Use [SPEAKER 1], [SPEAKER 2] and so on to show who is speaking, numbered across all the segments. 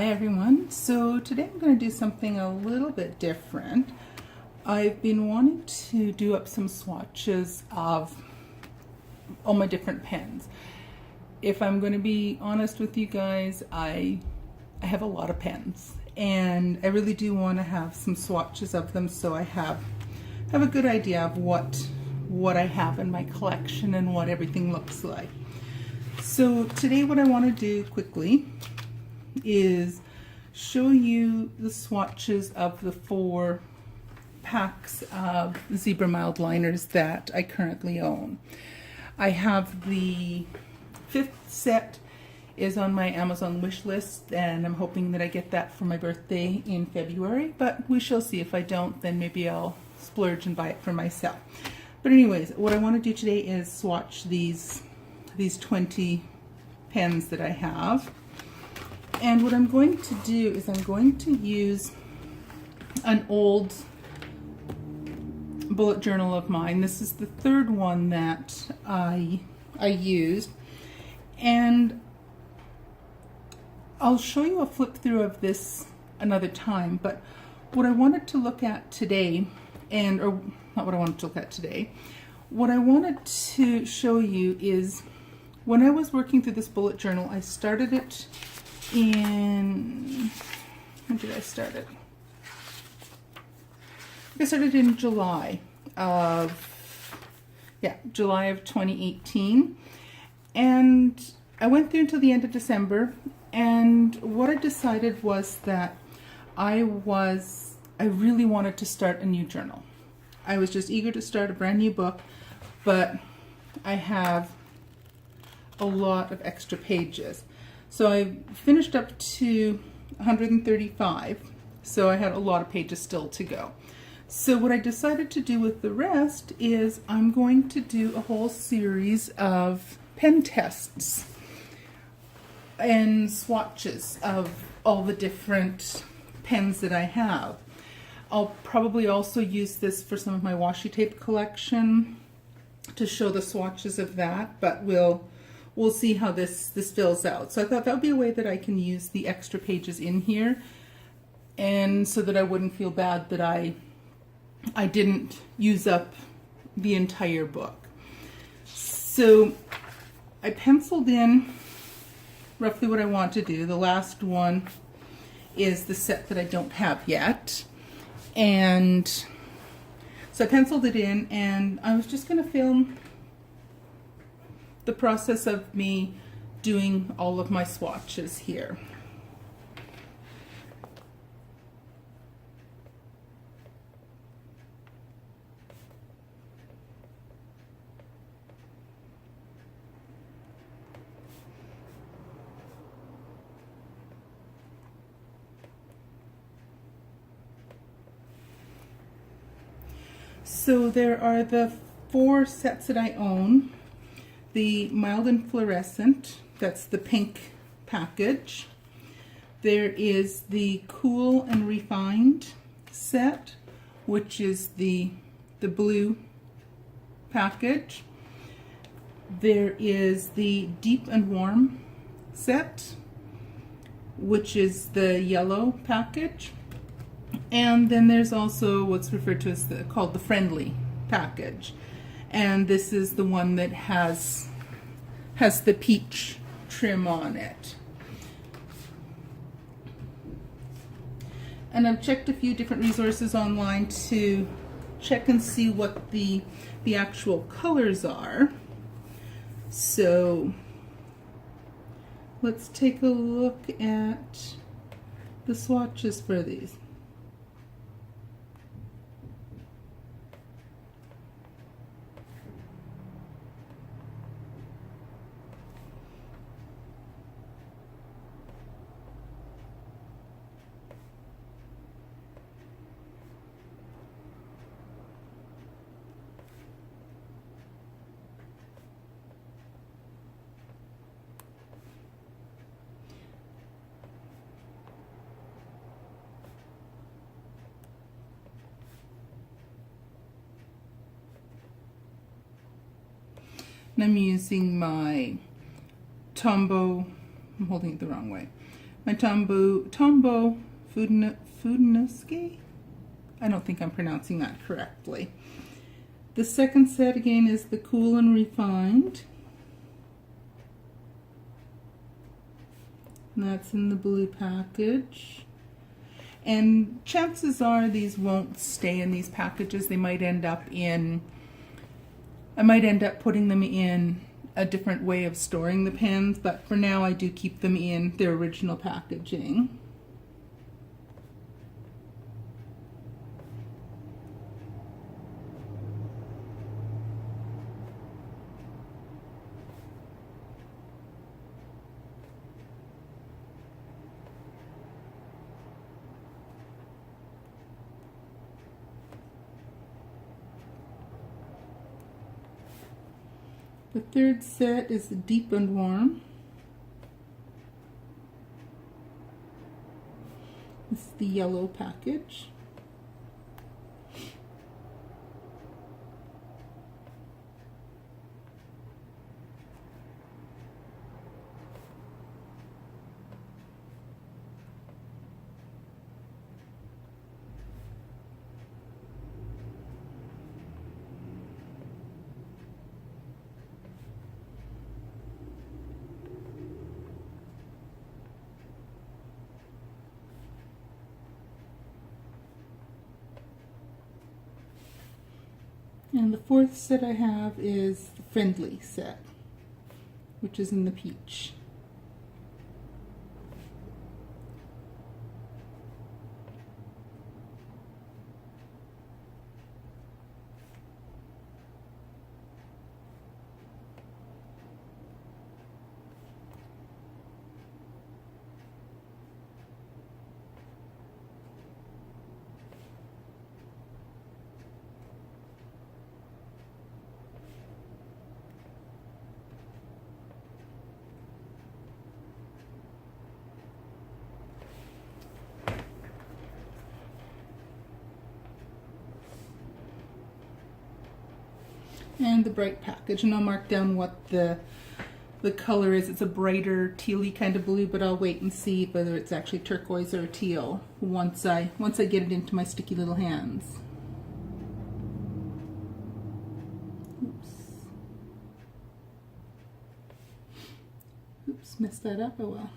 [SPEAKER 1] Hi everyone. So today I'm going to do something a little bit different. I've been wanting to do up some swatches of all my different pens. If I'm going to be honest with you guys, I have a lot of pens and I really do want to have some swatches of them so I have a good idea of what I have in my collection and what everything looks like. So today what I want to do quickly is show you the swatches of the 4 packs of Zebra Mildliners that I currently own. I have the 5th set is on my Amazon wish list and I'm hoping that I get that for my birthday in February, but we shall see. If I don't, then maybe I'll splurge and buy it for myself. But anyways, what I want to do today is swatch these 20 pens that I have. And what I'm going to do is I'm going to use an old bullet journal of mine. This is the 3rd one that I used. And I'll show you a flip through of this another time, but what I wanted to look at today, or not what I wanted to look at today, what I wanted to show you is when I was working through this bullet journal, I started it in, when did I start it? I started in July of 2018, and I went through until the end of December, and what I decided was that I really wanted to start a new journal. I was just eager to start a brand new book, but I have a lot of extra pages. So I finished up to 135, so I had a lot of pages still to go. So what I decided to do with the rest is I'm going to do a whole series of pen tests and swatches of all the different pens that I have. I'll probably also use this for some of my washi tape collection to show the swatches of that, but we'll see how this fills out. So I thought that would be a way that I can use the extra pages in here, and so that I wouldn't feel bad that I didn't use up the entire book. So I penciled in roughly what I want to do. The last one is the set that I don't have yet. And so I penciled it in, and I was just going to film the process of me doing all of my swatches here. So there are the 4 sets that I own. The Mild and Fluorescent, that's the pink package. There is the Cool and Refined set, which is the blue package. There is the Deep and Warm set, which is the yellow package. And then there's also what's referred to as called the Friendly package. And this is the one that has the peach trim on it. And I've checked a few different resources online to check and see what the actual colors are. So let's take a look at the swatches for these. And I'm using my Tombow, I'm holding it the wrong way, my Tombow Fudenosuke. I don't think I'm pronouncing that correctly. The second set again is the Cool and Refined. And that's in the blue package. And chances are these won't stay in these packages. They might end up in, I might end up putting them in a different way of storing the pens, but for now I do keep them in their original packaging. The third set is the Deep and Warm. This is the yellow package. And the fourth set I have is the Friendly set, which is in the peach. And the bright package, and I'll mark down what the color is. It's a brighter tealy kind of blue, but I'll wait and see whether it's actually turquoise or teal once I get it into my sticky little hands. Oops, messed that up. Oh well.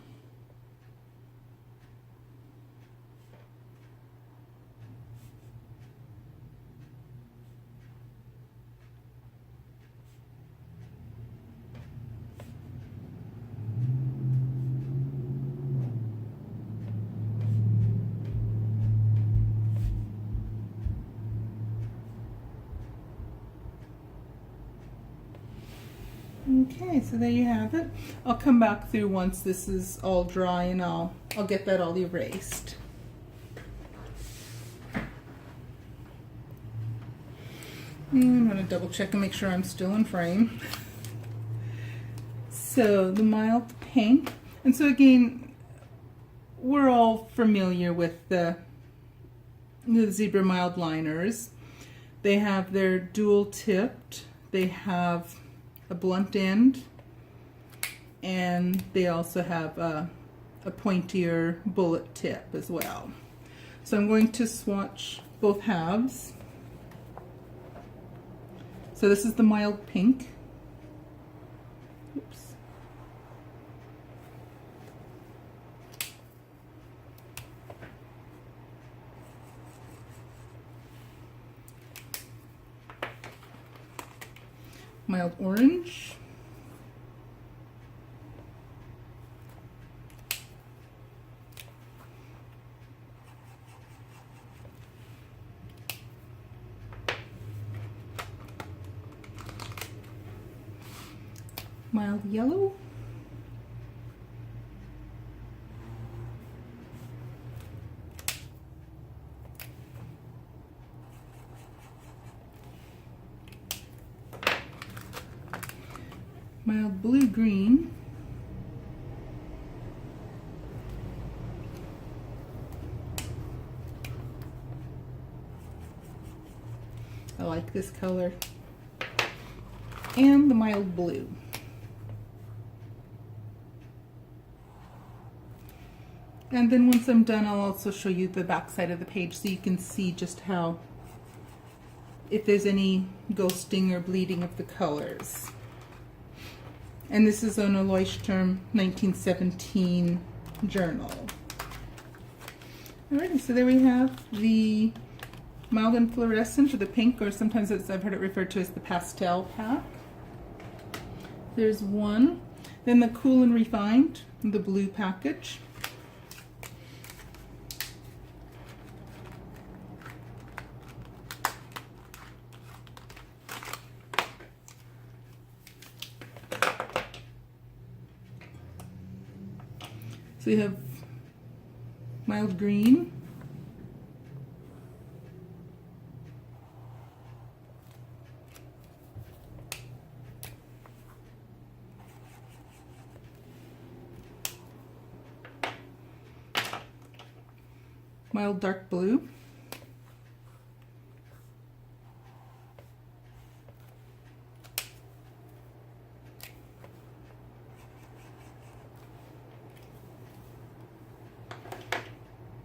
[SPEAKER 1] Okay, so there you have it. I'll come back through once this is all dry and I'll get that all erased. I'm going to double check and make sure I'm still in frame. So the mild pink, and so again, we're all familiar with the Zebra Mildliners. They have their dual tipped, they have a blunt end, and they also have a pointier bullet tip as well. So I'm going to swatch both halves. So this is the mild pink. Oops. Mild orange. Mild yellow. Mild blue-green. I like this color. And the mild blue. And then once I'm done, I'll also show you the back side of the page so you can see just how, if there's any ghosting or bleeding of the colors. And this is on a Leuchtturm 1917 journal. Alrighty, so there we have the mild and fluorescent, or the pink, or sometimes I've heard it referred to as the pastel pack. There's one. Then the cool and refined, the blue package. So you have mild green, mild dark blue,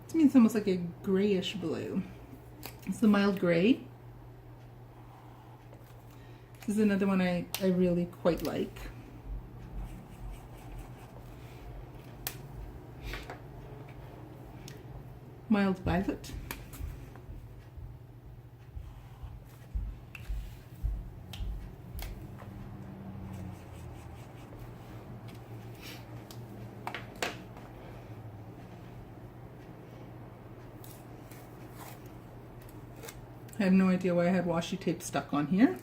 [SPEAKER 1] to me it's almost like a grayish blue. It's the mild gray. This is another one I really quite like. Mild violet. I have no idea why I had washi tape stuck on here.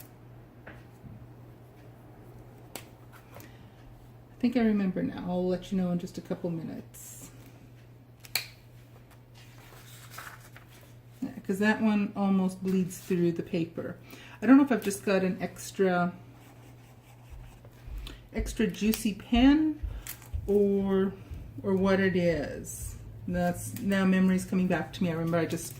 [SPEAKER 1] I think I remember now. I'll let you know in just a couple minutes. Yeah, because that one almost bleeds through the paper. I don't know if I've just got an extra juicy pen or what it is. That's now memories coming back to me. I remember I just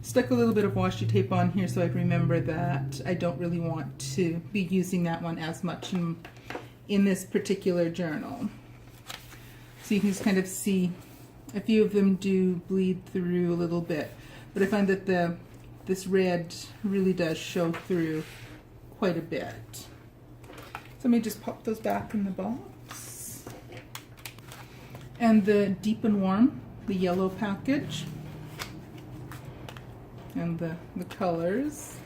[SPEAKER 1] stuck a little bit of washi tape on here so I'd remember that I don't really want to be using that one as much in this particular journal. So you can just kind of see a few of them do bleed through a little bit, but I find that this red really does show through quite a bit. So let me just pop those back in the box. And the Deep and Warm, the yellow package. And the colors.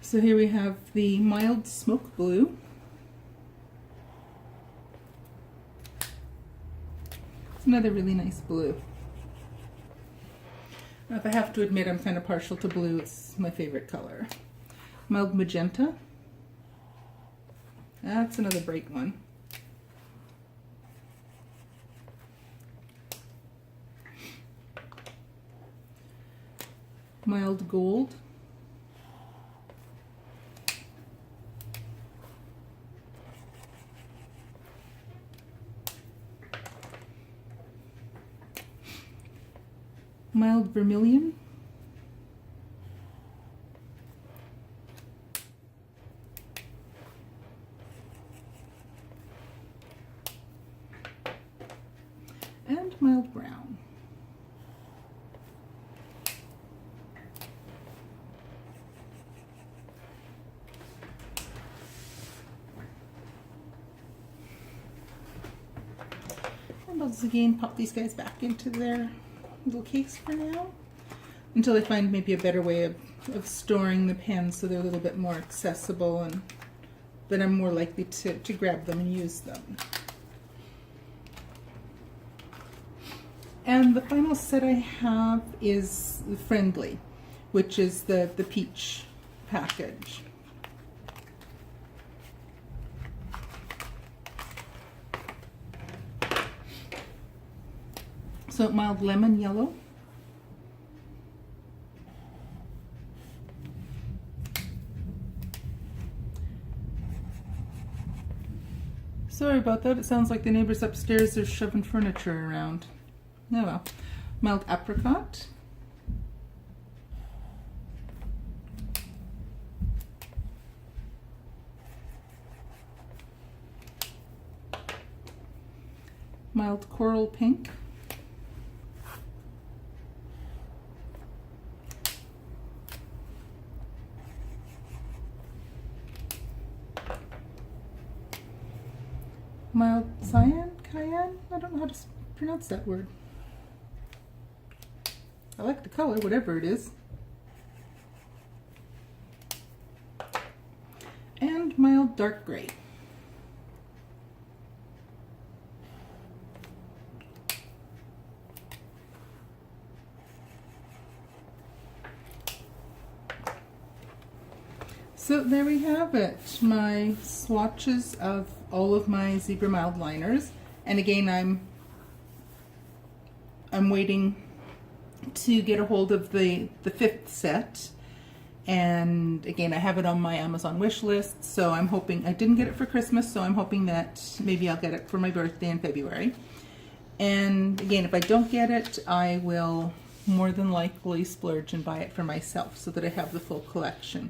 [SPEAKER 1] So here we have the mild smoke blue. It's another really nice blue. Now, if I have to admit, I'm kind of partial to blue. It's my favorite color. Mild magenta. That's another bright one. Mild gold. Mild vermilion. And mild brown. And I'll just again pop these guys back into their little case for now until I find maybe a better way of storing the pens so they're a little bit more accessible and that I'm more likely to grab them and use them. And the final set I have is the Friendly, which is the peach package. So mild lemon yellow. Sorry about that. It sounds like the neighbors upstairs are shoving furniture around. Oh well. Mild apricot. mild coral pink. Mild cyan? Cayenne? I don't know how to pronounce that word. I like the color, whatever it is. And mild dark gray. So there we have it, my swatches of all of my Zebra Mildliners. And again, I'm waiting to get a hold of the fifth set. And again, I have it on my Amazon wish list, so I'm hoping, I didn't get it for Christmas, so I'm hoping that maybe I'll get it for my birthday in February. And again, if I don't get it, I will more than likely splurge and buy it for myself so that I have the full collection.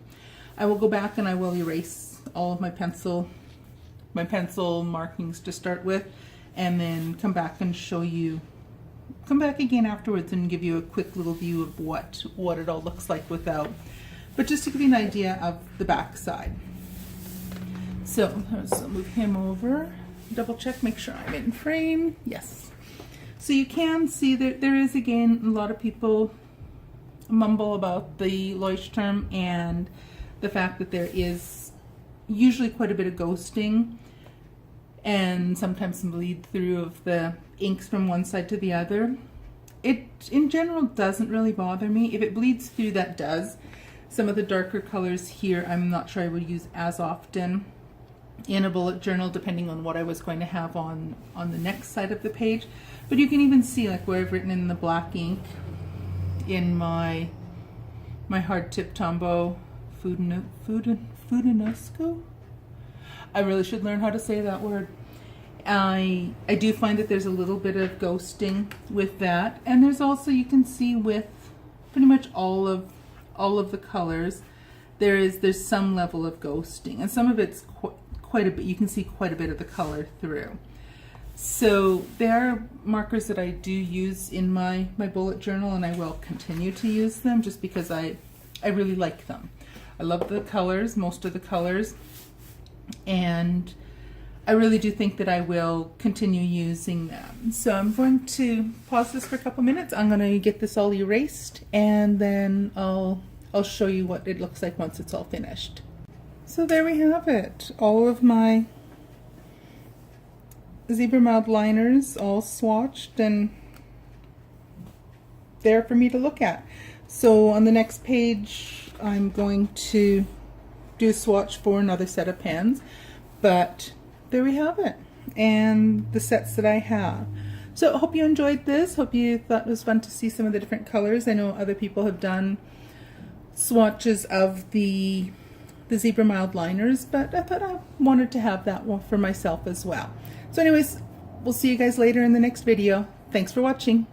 [SPEAKER 1] I will go back and I will erase all of my pencil markings to start with, and then come back and show you, come back again afterwards and give you a quick little view of what it all looks like without, but just to give you an idea of the back side. So let's move him over, double check, make sure I'm in frame. Yes. So you can see that there is, again, a lot of people mumble about the Leuchtturm and the fact that there is usually quite a bit of ghosting and sometimes some bleed through of the inks from one side to the other. It in general doesn't really bother me. If it bleeds through, that does. Some of the darker colors here I'm not sure I would use as often in a bullet journal, depending on what I was going to have on the next side of the page. But you can even see, like, where I've written in the black ink in my hard tip Tombow Fudenosuke. I really should learn how to say that word. I do find that there's a little bit of ghosting with that, and there's also, you can see with pretty much all of the colors, there's some level of ghosting, and some of it's quite a bit. You can see quite a bit of the color through. So there are markers that I do use in my bullet journal, and I will continue to use them just because I really like them. I love the colors, most of the colors, and I really do think that I will continue using them. So I'm going to pause this for a couple minutes. I'm going to get this all erased, and then I'll show you what it looks like once it's all finished. So there we have it. All of my Zebra Mildliners all swatched and there for me to look at. So on the next page, I'm going to do a swatch for another set of pens, but there we have it, and the sets that I have. So I hope you enjoyed this. Hope you thought it was fun to see some of the different colors. I know other people have done swatches of the Zebra Mildliners, but I thought I wanted to have that one for myself as well. So anyways, we'll see you guys later in the next video. Thanks for watching.